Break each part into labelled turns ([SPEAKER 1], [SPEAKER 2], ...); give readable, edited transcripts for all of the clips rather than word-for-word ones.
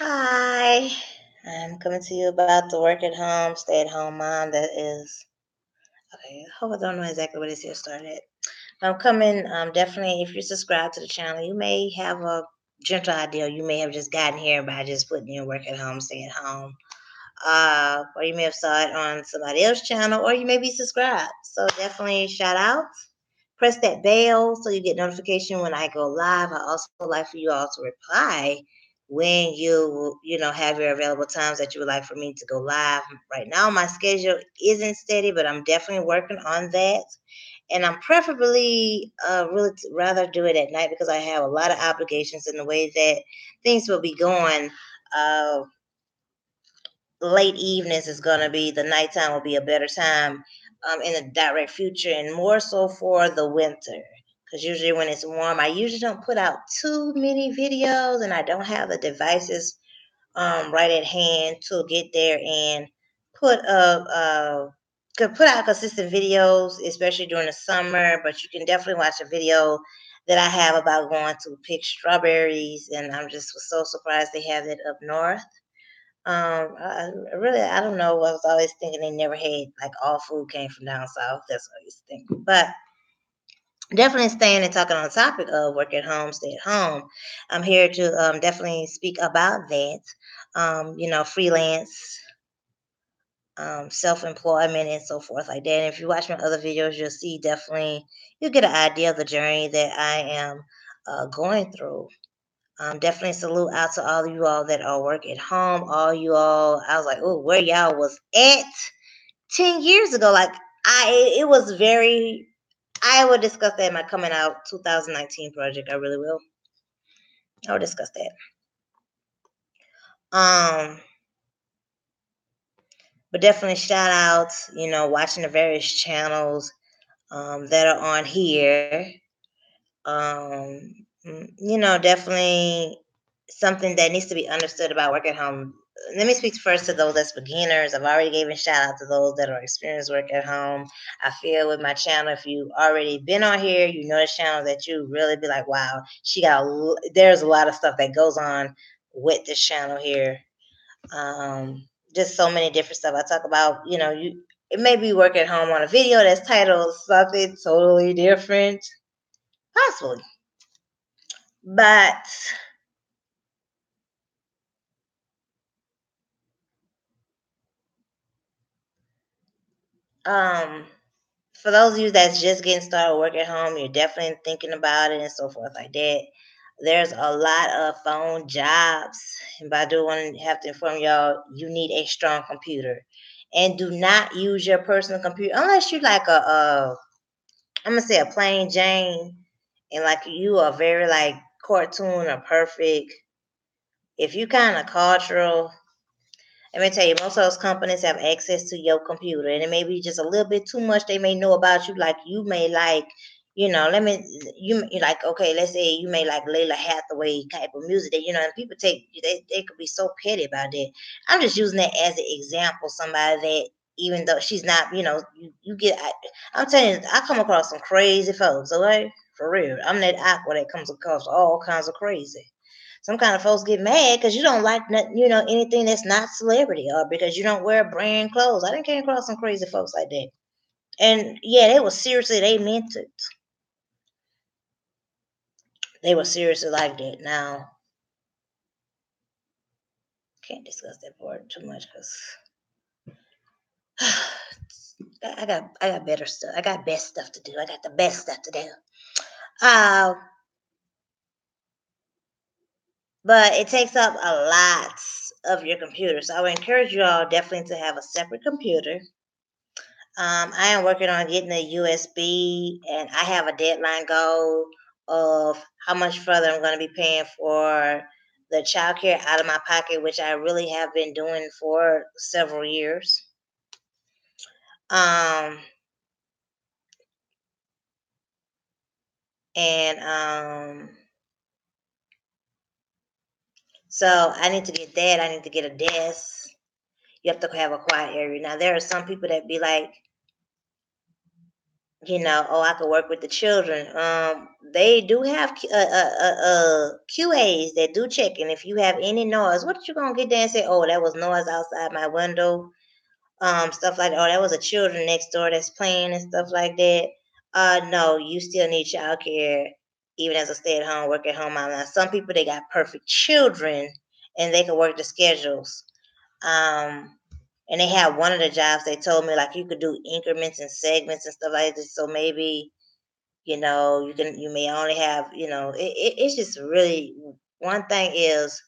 [SPEAKER 1] Hi, I'm coming to you about the work at home, stay at home mom that is. Okay, I hope I don't know exactly where this here started. I'm coming, definitely, if you're subscribed to the channel, you may have a gentle idea. You may have just gotten here by just putting in work at home, stay at home. Or you may have saw it on somebody else's channel, or you may be subscribed. So definitely shout out. Press that bell so you get notification when I go live. I also like for you all to reply when you have your available times that you would like for me to go live. Right now, my schedule isn't steady, but I'm definitely working on that. And I'm preferably really rather do it at night because I have a lot of obligations in the way that things will be going. Uh, Late evenings is going to be the nighttime will be a better time in the direct future, and more so for the winter, because usually when it's warm I usually don't put out too many videos, and I don't have the devices right at hand to get there and put up could put out consistent videos, especially during the summer. But you can definitely watch a video that I have about going to pick strawberries, and I'm just was so surprised they have it up north. I don't know. I was always thinking they never had like all food came from down south. That's what I used to think. But definitely staying and talking on the topic of work at home, stay at home. I'm here to definitely speak about that. Freelance, self-employment, and so forth like that. And if you watch my other videos, you'll get an idea of the journey that I am going through. Definitely salute out to all of you all that are work at home. All you all, I was like, oh, where y'all was at 10 years ago. Like it was very. I will discuss that in my coming out 2019 project. I really will. I'll discuss that. Um, but definitely shout outs. Watching the various channels that are on here. Definitely something that needs to be understood about work at home. Let me speak first to those that's beginners. I've already given shout out to those that are experienced work at home. I feel with my channel, if you already been on here, you know the channel that you really be like, wow, there's a lot of stuff that goes on with this channel here. Just so many different stuff. I talk about, it may be work at home on a video that's titled something totally different, possibly. But um, for those of you that's just getting started work at home, you're definitely thinking about it and so forth like that. There's a lot of phone jobs, and by doing, want to have to inform y'all, you need a strong computer, and do not use your personal computer unless you like I'm gonna say a plain Jane, and like you are very like cartoon or perfect. If you kind of cultural, let me tell you, most of those companies have access to your computer, and it may be just a little bit too much they may know about you. Like you may like, you like, okay, let's say you may like Layla Hathaway type of music that, and people they could be so petty about that. I'm just using that as an example, somebody that even though she's not, I'm telling you, I come across some crazy folks, okay? For real. I'm that aqua that comes across all kinds of crazy. Some kind of folks get mad because you don't like anything that's not celebrity, or because you don't wear brand clothes. I didn't came across some crazy folks like that. And yeah, they meant it. They were seriously like that. Now, can't discuss that part too much because I got better stuff. I got best stuff to do. I got the best stuff to do. Uh, but it takes up a lot of your computer. So I would encourage you all definitely to have a separate computer. I am working on getting a USB, and I have a deadline goal of how much further I'm going to be paying for the childcare out of my pocket, which I really have been doing for several years. Um, and so I need to get that. I need to get a desk. You have to have a quiet area. Now there are some people that be like, Oh, I could work with the children. They do have QAs that do check, and if you have any noise, what you gonna get there and say, "Oh, that was noise outside my window," stuff like that. Oh, that was a children next door that's playing and stuff like that. No, you still need childcare, even as a stay-at-home, work-at-home mom. Now, some people they got perfect children, and they can work the schedules. Um, and they had one of the jobs they told me like you could do increments and segments and stuff like this. So maybe you may only have it's just really one thing is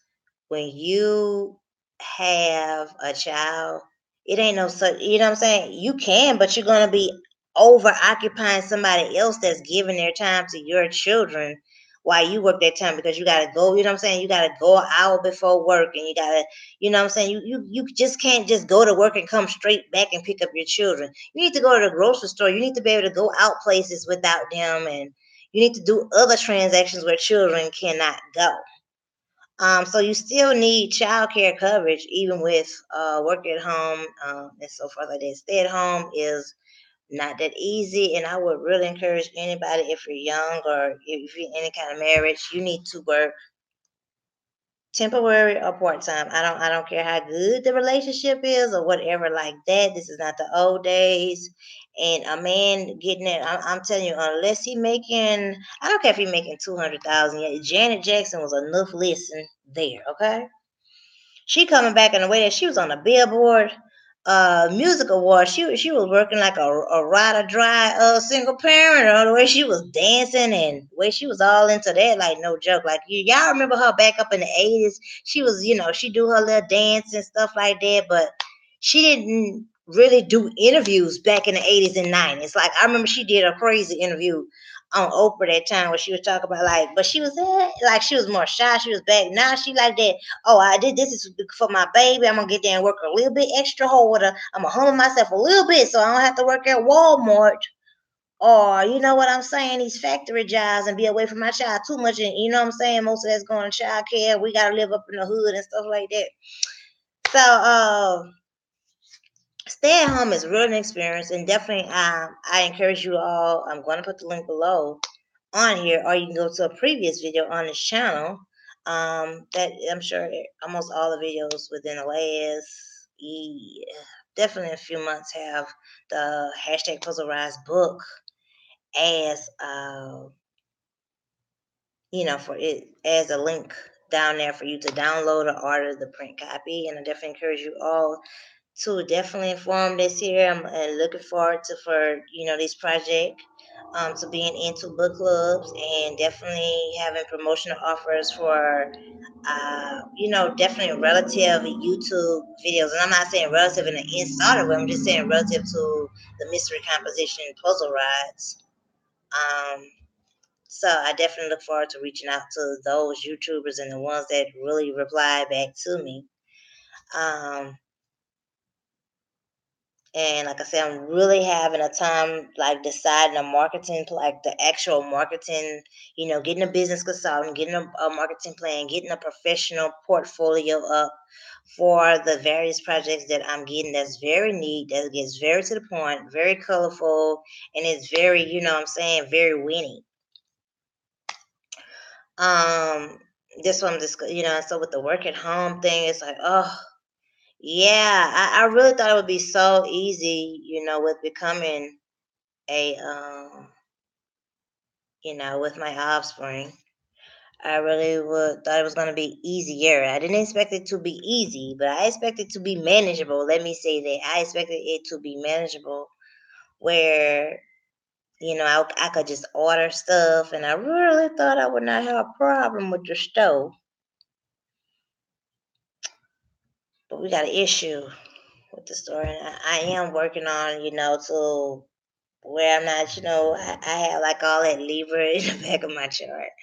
[SPEAKER 1] when you have a child, it ain't no such, what I'm saying? You can, but you're gonna be over occupying somebody else that's giving their time to your children while you work that time because you gotta go, you know what I'm saying? You gotta go an hour before work and you gotta, you know what I'm saying? You just can't just go to work and come straight back and pick up your children. You need to go to the grocery store. You need to be able to go out places without them, and you need to do other transactions where children cannot go. So you still need childcare coverage, even with work at home and so forth like that. Stay at home is not that easy, and I would really encourage anybody if you're young or if you're in any kind of marriage, you need to work temporary or part time. I don't care how good the relationship is or whatever like that. This is not the old days. And a man getting it, I'm telling you, unless he making, I don't care if he making 200,000. Yeah, Janet Jackson was enough listen there. Okay, she coming back in the way that she was on the Billboard music award. She was working like a ride or dry single parent, or the way she was dancing and the way she was all into that, like no joke. Like y'all remember her back up in the 80s? She was, she do her little dance and stuff like that, but she didn't really do interviews back in the 80s and 90s. Like I remember she did a crazy interview on Oprah that time where she was talking about like, but she was like she was more shy. She was back. Now she like that. Oh, I did this is for my baby. I'm gonna get there and work a little bit extra harder. I'm gonna humble myself a little bit so I don't have to work at Walmart or you know what I'm saying, these factory jobs and be away from my child too much. And you know what I'm saying, most of that's going to child care. We gotta live up in the hood and stuff like that. So stay at home is really an experience, and definitely I encourage you all. I'm going to put the link below on here, or you can go to a previous video on this channel. That I'm sure almost all the videos within the last definitely a few months have the hashtag Puzzle Rise book as for it as a link down there for you to download or order the print copy. And I definitely encourage you all to definitely inform this year. I'm looking forward to for this project, to being into book clubs and definitely having promotional offers for definitely relative YouTube videos. And I'm not saying relative in the insider way. I'm just saying relative to the mystery composition puzzle rides. Um, so I definitely look forward to reaching out to those YouTubers and the ones that really reply back to me. Um, And like I said, I'm really having a time like deciding a marketing, like the actual marketing, getting a business consultant, getting a marketing plan, getting a professional portfolio up for the various projects that I'm getting that's very neat, that gets very to the point, very colorful, and it's very, I'm saying, very winning. Um, this one, just, so with the work at home thing, it's like, oh, yeah, I really thought it would be so easy, with becoming a with my offspring. I really would thought it was gonna be easier. I didn't expect it to be easy, but I expected it to be manageable. Let me say that. I expected it to be manageable where, I could just order stuff and I really thought I would not have a problem with the stove. But we got an issue with the store, and I am working on, to where I'm not, I have like all that lever in the back of my chart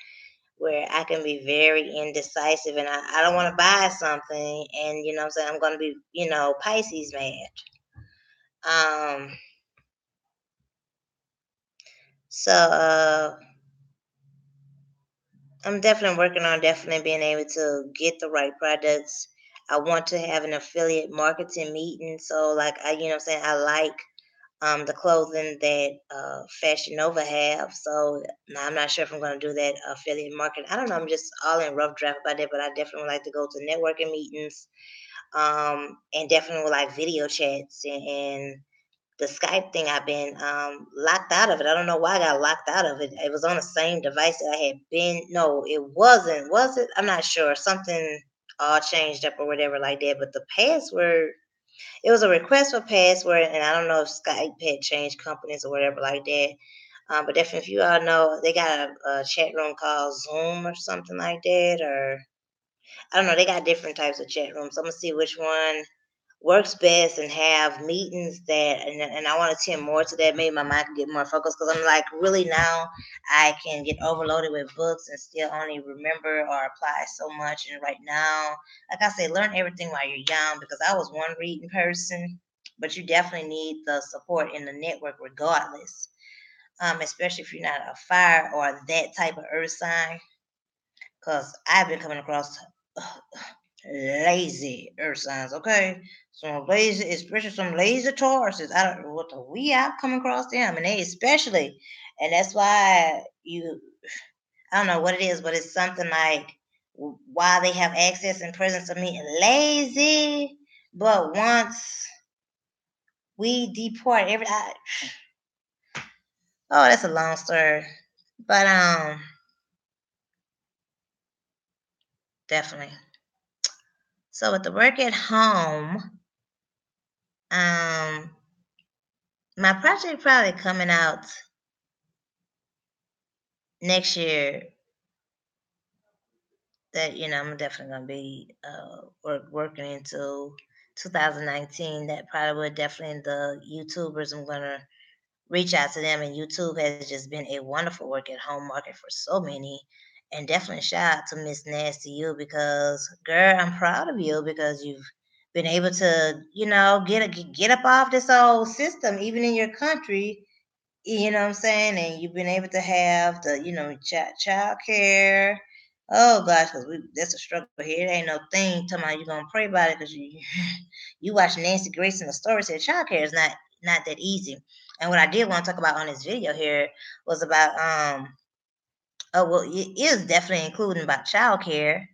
[SPEAKER 1] where I can be very indecisive and I don't want to buy something, and what I'm saying, I'm gonna be, Pisces mad. Um so I'm definitely working on definitely being able to get the right products. I want to have an affiliate marketing meeting. So like I you know what I'm saying, I like the clothing that Fashion Nova have. So now I'm not sure if I'm going to do that affiliate marketing. I don't know. I'm just all in rough draft about that, but I definitely would like to go to networking meetings, and definitely would like video chats and the Skype thing. I've been locked out of it. I don't know why I got locked out of it. It was on the same device that I had been. No, it wasn't. Was it? I'm not sure. Something all changed up or whatever like that. But the password, it was a request for password, and I don't know if Skype had changed companies or whatever like that. But definitely, if you all know, they got a chat room called Zoom or something like that, or I don't know. They got different types of chat rooms. I'm gonna see which one works best and have meetings that, and I want to attend more to that. Maybe my mind can get more focused because I'm like, really now I can get overloaded with books and still only remember or apply so much. And right now, like I say, learn everything while you're young, because I was one reading person, but you definitely need the support in the network regardless. Especially if you're not a fire or that type of earth sign, because I've been coming across lazy earth signs, okay? Some lazy, especially some lazy Tauruses. I don't know what the we have come across them, and they especially, and that's why I don't know what it is, but it's something like why they have access and presence of me lazy, but once we deport oh, that's a long story, but definitely. So with the work at home, um, my project probably coming out next year, that I'm definitely gonna be working into 2019. That probably would definitely the YouTubers. I'm gonna reach out to them, and YouTube has just been a wonderful work at home market for so many. And definitely shout out to Miss Nasty You, because girl, I'm proud of you because you've been able to get up off this old system even in your country. You know what I'm saying? And you've been able to have the, child care. Oh gosh, because that's a struggle here. It ain't no thing talking about you gonna pray about it because you watch Nancy Grace in the story said child care is not that easy. And what I did want to talk about on this video here was about oh well, it is definitely including about child care.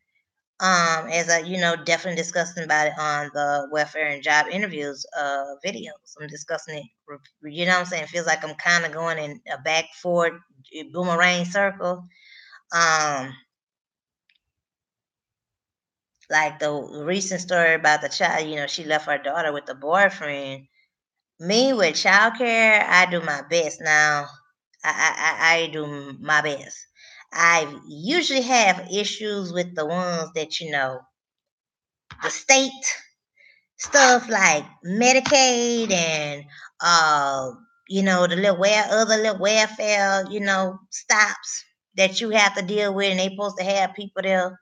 [SPEAKER 1] As I, definitely discussing about it on the welfare and job interviews videos. I'm discussing it, you know what I'm saying? It feels like I'm kind of going in a back forward boomerang circle. Um, like the recent story about the child, she left her daughter with the boyfriend. Me with childcare, I do my best. Now, I do my best. I usually have issues with the ones that, the state stuff like Medicaid and the other little welfare, stops that you have to deal with, and they supposed to have people there.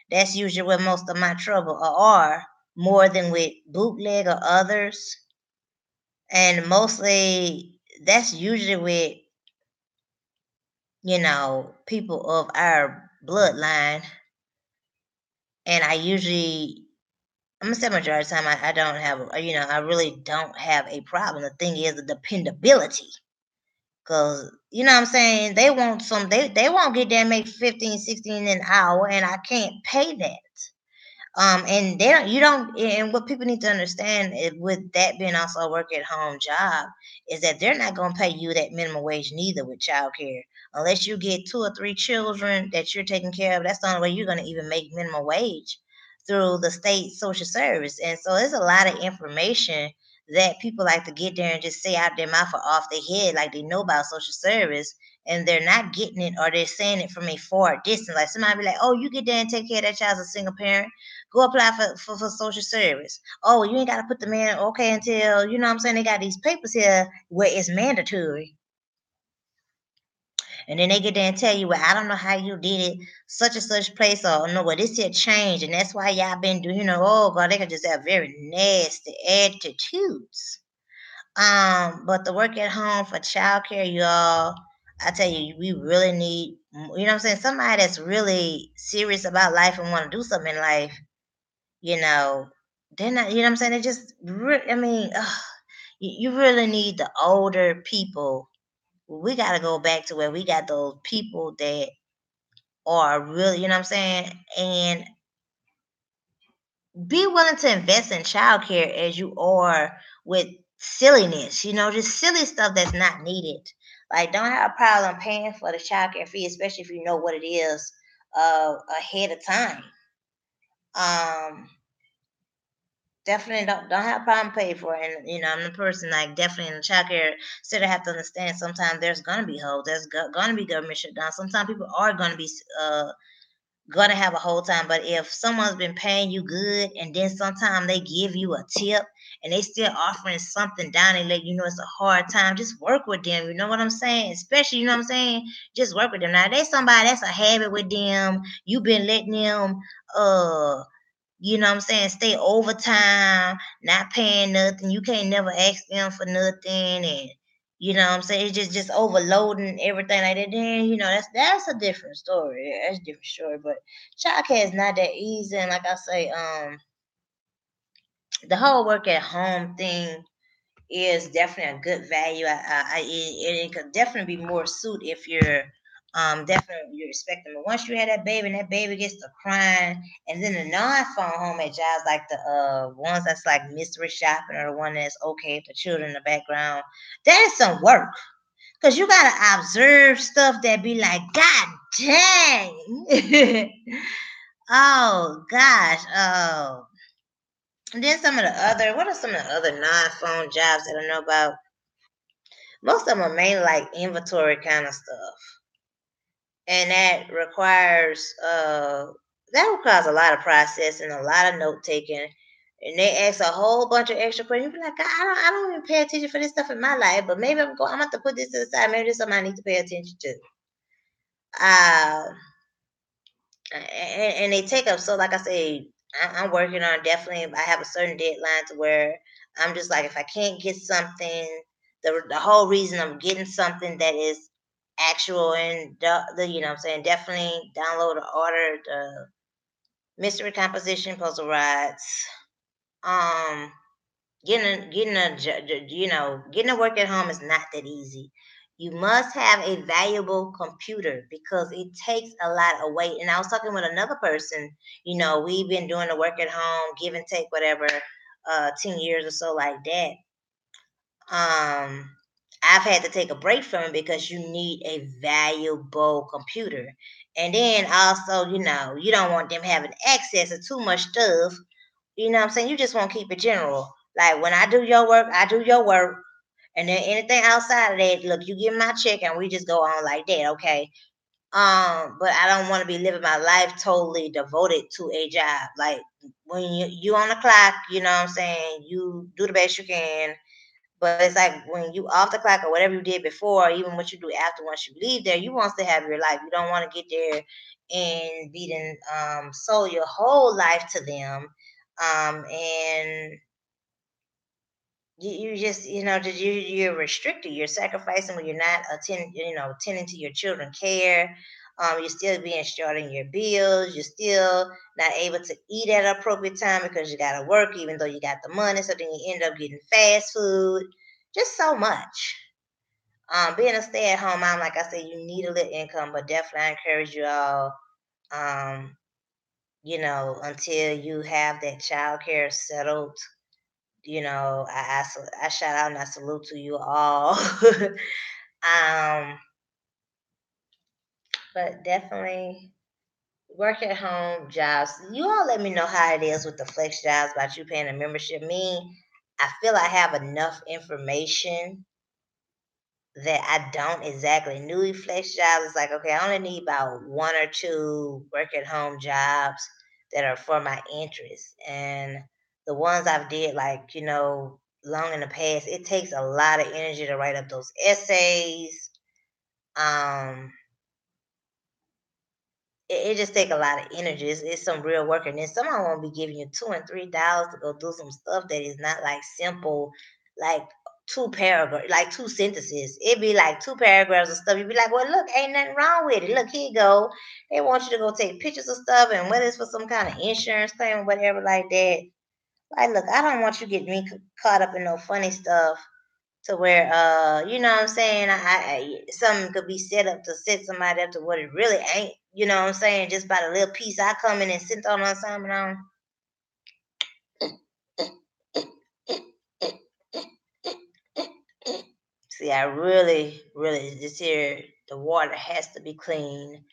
[SPEAKER 1] That's usually where most of my trouble are, more than with bootleg or others. And mostly that's usually with, people of our bloodline. And I'm gonna say majority of the time I don't have, I really don't have a problem. The thing is the dependability. Cause you know what I'm saying? They won't get there and make 15, 16 an hour, and I can't pay that. And they don't, you don't, and what people need to understand with that being also a work at home job is that they're not going to pay you that minimum wage neither with childcare. Unless you get two or three children that you're taking care of, that's the only way you're going to even make minimum wage through the state social service. And so there's a lot of information that people like to get there and just say out their mouth or off their head like they know about social service, and they're not getting it, or they're saying it from a far distance. Like somebody be like, oh, you get there and take care of that child as a single parent. Go apply for social service. Oh, you ain't got to put the man, okay, until, you know what I'm saying? They got these papers here where it's mandatory. And then they get there and tell you, well, I don't know how you did it, such and such place, or no, well, this here changed, and that's why y'all been doing, oh, God, they can just have very nasty attitudes. But the work at home for childcare, y'all, I tell you, we really need, you know what I'm saying? Somebody that's really serious about life and want to do something in life, you know, they're not, you know what I'm saying? They just, I mean, You really need the older people. We got to go back to where we got those people that are really, you know what I'm saying? And be willing to invest in childcare as you are with silliness, just silly stuff that's not needed. Like, don't have a problem paying for the childcare fee, especially if you know what it is ahead of time. Um, Definitely don't have a problem paying for it. And I'm the person like definitely in the childcare center have to understand sometimes there's gonna be holes, there's gonna be government shutdown. Sometimes people are gonna be gonna have a whole time. But if someone's been paying you good and then sometimes they give you a tip and they still offering something down and let you know it's a hard time, just work with them. You know what I'm saying? Especially, you know what I'm saying? Just work with them. Now, there's somebody that's a habit with them. You've been letting them you know what I'm saying, stay overtime, not paying nothing. You can't never ask them for nothing, and you know what I'm saying, it's just overloading everything like that. Then that's a different story. Yeah, that's a different story. But childcare is not that easy, and like I say, the whole work at home thing is definitely a good value. It could definitely be more suit if you're definitely you're expecting. But once you have that baby and that baby gets to crying, and then the non-phone home at jobs like the ones that's like mystery shopping or the one that's okay with the children in the background, that is some work. Cause you gotta observe stuff that be like, God dang. Oh gosh. Oh. And then what are some of the other non-phone jobs that I know about? Most of them are mainly like inventory kind of stuff, and that requires a lot of processing, a lot of note taking, and they ask a whole bunch of extra questions. You be like, I don't even pay attention for this stuff in my life, but maybe I'm going. I'm going to put this to the side. Maybe this is something I need to pay attention to. Uh, and they take up. So, like I say, I'm working on definitely. I have a certain deadline to where I'm just like, if I can't get something, the whole reason I'm getting something that is actual and the you know what I'm saying, definitely download or order the mystery composition puzzle rides. Um, getting a work at home is not that easy. You must have a valuable computer because it takes a lot of weight. And I was talking with another person. We've been doing the work at home, give and take, whatever, 10 years or so, like that. I've had to take a break from it because you need a valuable computer. And then also, you don't want them having access to too much stuff. You know what I'm saying? You just want to keep it general. Like, when I do your work, I do your work. And then anything outside of that, look, you give my check and we just go on like that, okay? But I don't want to be living my life totally devoted to a job. Like, when you on the clock, you know what I'm saying, you do the best you can. But it's like when you off the clock or whatever you did before, even what you do after once you leave there, you want to have your life. You don't want to get there and be then sold your whole life to them. And you just you're restricted. You're sacrificing when you're not attending to your children care. You're still being short on your bills. You're still not able to eat at an appropriate time because you got to work, even though you got the money. So then you end up getting fast food. Just so much. Being a stay-at-home mom, like I said, you need a little income, but definitely I encourage you all, um, until you have that child care settled. I shout out and I salute to you all. um, but definitely work at home jobs. You all let me know how it is with the flex jobs about you paying a membership. Me, I feel I have enough information that I don't exactly newly flex jobs. It's like, okay, I only need about one or two work at home jobs that are for my interests. And the ones I've did like, long in the past, it takes a lot of energy to write up those essays. Um, it just take a lot of energy. It's some real work, and then someone won't be giving you $2 and $3 to go do some stuff that is not like simple, like two paragraph, like two sentences. It'd be like two paragraphs of stuff. You'd be like, well, look, ain't nothing wrong with it. Look, here you go. They want you to go take pictures of stuff, and whether it's for some kind of insurance claim or whatever like that. Like, look, I don't want you getting me caught up in no funny stuff. to where you know what I'm saying, something could be set up to set somebody up to what it really ain't, you know what I'm saying, just by the little piece I come in and sit on assignment on. See, I really just here the water has to be clean.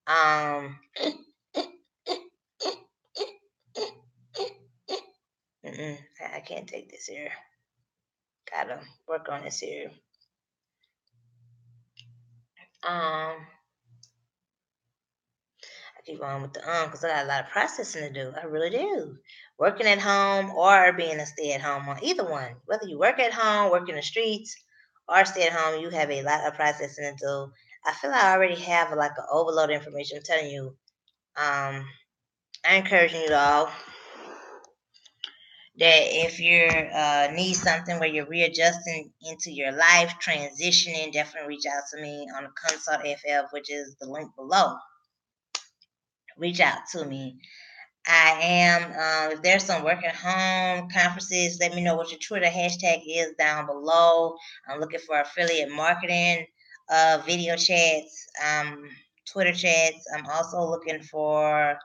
[SPEAKER 1] I can't take this here. Gotta work on this here. I keep on with the because I got a lot of processing to do. I really do. Working at home or being a stay-at-home mom, either one. Whether you work at home, work in the streets, or stay at home, you have a lot of processing to do. I feel I already have like an overload of information. I'm telling you. I encouraging you all that if you need something where you're readjusting into your life, transitioning, definitely reach out to me on the Consult FF, which is the link below. Reach out to me. I am, if there's some work at home conferences, let me know what your Twitter hashtag is down below. I'm looking for affiliate marketing, video chats, Twitter chats. I'm also looking for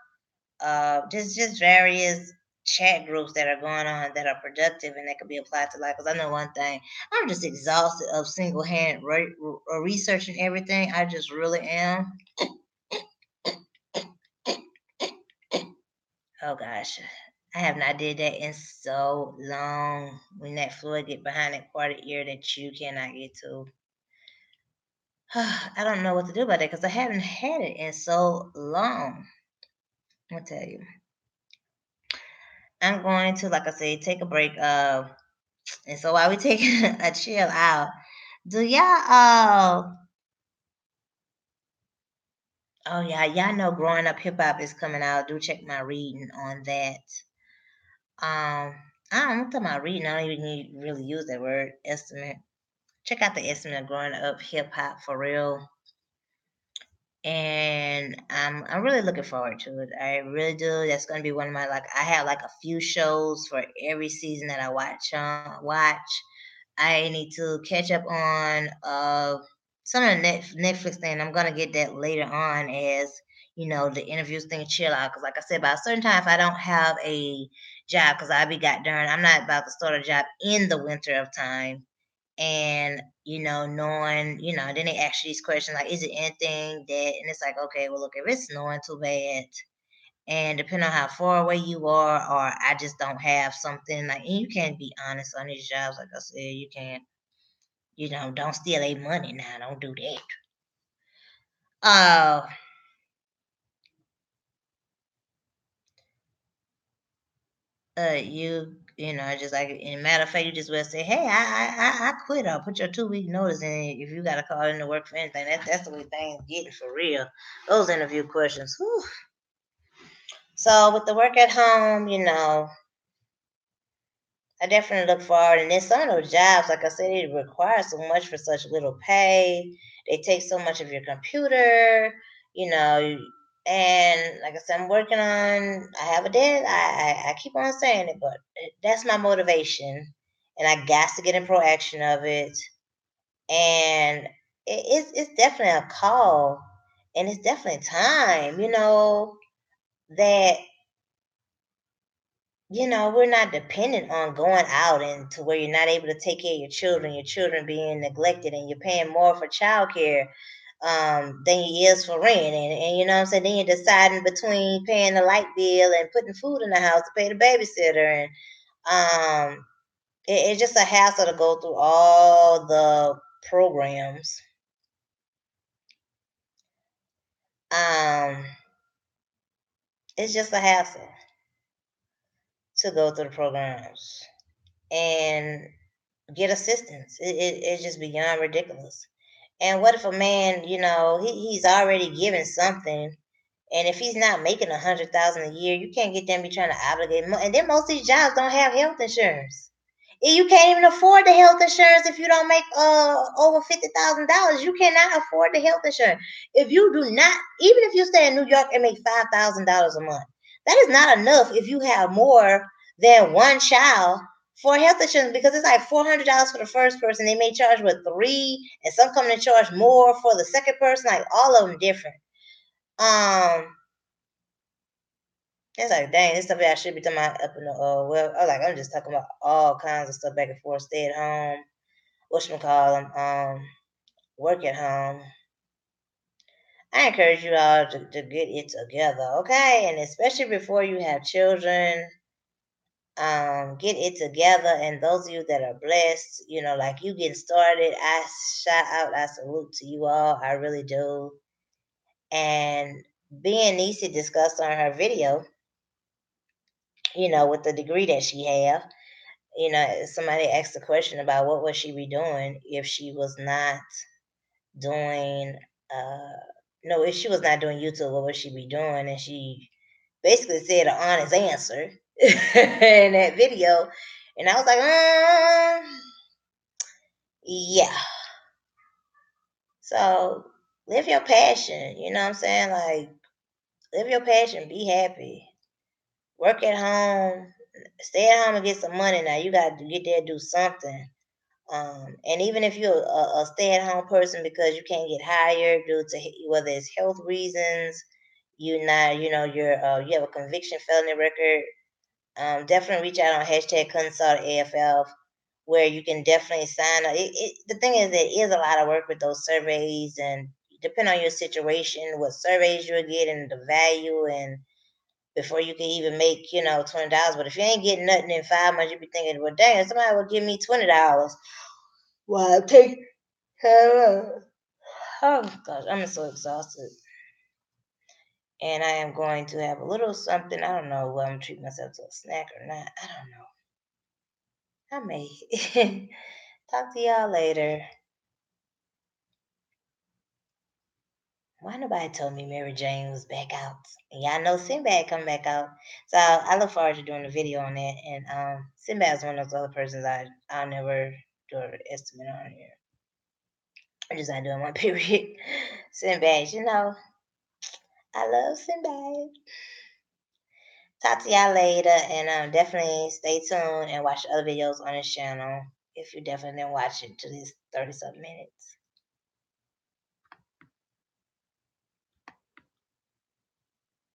[SPEAKER 1] just various chat groups that are going on that are productive and that could be applied to life. Because I know one thing, I'm just exhausted of single hand researching everything. I just really am. Oh gosh, I have not did that in so long. When that fluid get behind that part of the ear that you cannot get to, I don't know what to do about that because I haven't had it in so long. I'll tell you. I'm going to, like I said, take a break. And so while we taking a chill out, do y'all? Oh yeah, y'all know growing up hip hop is coming out. Do check my reading on that. I'm talking about reading. I don't even need really use that word estimate. Check out the estimate of growing up hip hop for real. And I'm really looking forward to it. I really do. That's gonna be one of my I have like a few shows for every season that I watch. I need to catch up on some of the Netflix thing. I'm gonna get that later on as the interviews thing chill out. Because like I said, by a certain time, if I don't have a job, because I be got darn, I'm not about to start a job in the winter of time. And knowing, then they ask you these questions like, is it anything that? And it's like, okay, well, look, if it's snowing too bad, and depending on how far away you are, or I just don't have something like, and you can't be honest on these jobs. Like I said, you can't, don't steal their money now. Don't do that. Uh, just like in matter of fact, you just will say, hey, I quit. I'll put your 2 week notice in if you got to call in to work for anything. That's the way things getting for real. Those interview questions. Whew. So with the work at home, I definitely look forward. And then some of those jobs, like I said, it requires so much for such little pay. They take so much of your computer, you know. And like I said, I'm working on. I have a dead. I keep on saying it, but that's my motivation, and I got to get in pro action of it. And it's definitely a call, and it's definitely time. That we're not dependent on going out and to where you're not able to take care of your children being neglected, and you're paying more for childcare than you is for rent. And you know what I'm saying? Then you're deciding between paying the light bill and putting food in the house to pay the babysitter. And it's just a hassle to go through all the programs. Um, it's just a hassle to go through the programs and get assistance. It's just beyond ridiculous. And what if a man, he's already given something, and if he's not making 100,000 a year, you can't get them be trying to obligate. And then most of these jobs don't have health insurance. And you can't even afford the health insurance if you don't make over $50,000. You cannot afford the health insurance if you do not. Even if you stay in New York and make $5,000 a month, that is not enough if you have more than one child for health insurance, because it's like $400 for the first person. They may charge with three, and some come to charge more for the second person. Like all of them different. It's like, dang, this stuff I should be talking about up in the well. I was like, I'm just talking about all kinds of stuff back and forth. Stay at home, whatchamacallit, work at home. I encourage you all to get it together, okay? And especially before you have children, get it together. And those of you that are blessed, like you getting started, I shout out, I salute to you all. I really do. And being Nisi discussed on her video, with the degree that she have, somebody asked a question about what would she be doing if she was not doing, uh, no, if she was not doing YouTube, what would she be doing? And she basically said an honest answer in that video. And I was like, yeah. So live your passion. You know what I'm saying? Like, live your passion. Be happy. Work at home. Stay at home and get some money now. You got to get there and do something. And even if you're a stay-at-home person because you can't get hired due to whether it's health reasons, you not, you have a conviction felony record, definitely reach out on hashtag Consult AFL, where you can definitely sign up. The thing is, there is a lot of work with those surveys, and depending on your situation, what surveys you'll get and the value, and before you can even make, $20. But if you ain't getting nothing in 5 months, you'll be thinking, well, dang, somebody will give me $20. Well, take care. Oh gosh, I'm so exhausted. And I am going to have a little something. I don't know whether I'm gonna treat myself to a snack or not. I don't know. I may. Talk to y'all later. Why nobody told me Mary Jane was back out? And y'all know Sinbad come back out. So I look forward to doing a video on that. And Sinbad's one of those other persons I'll never do an estimate on here. I'm just not doing my period. Sinbad, I love Sinbad. Talk to y'all later, and definitely stay tuned and watch the other videos on this channel if you definitely didn't watch it to these 30 something minutes.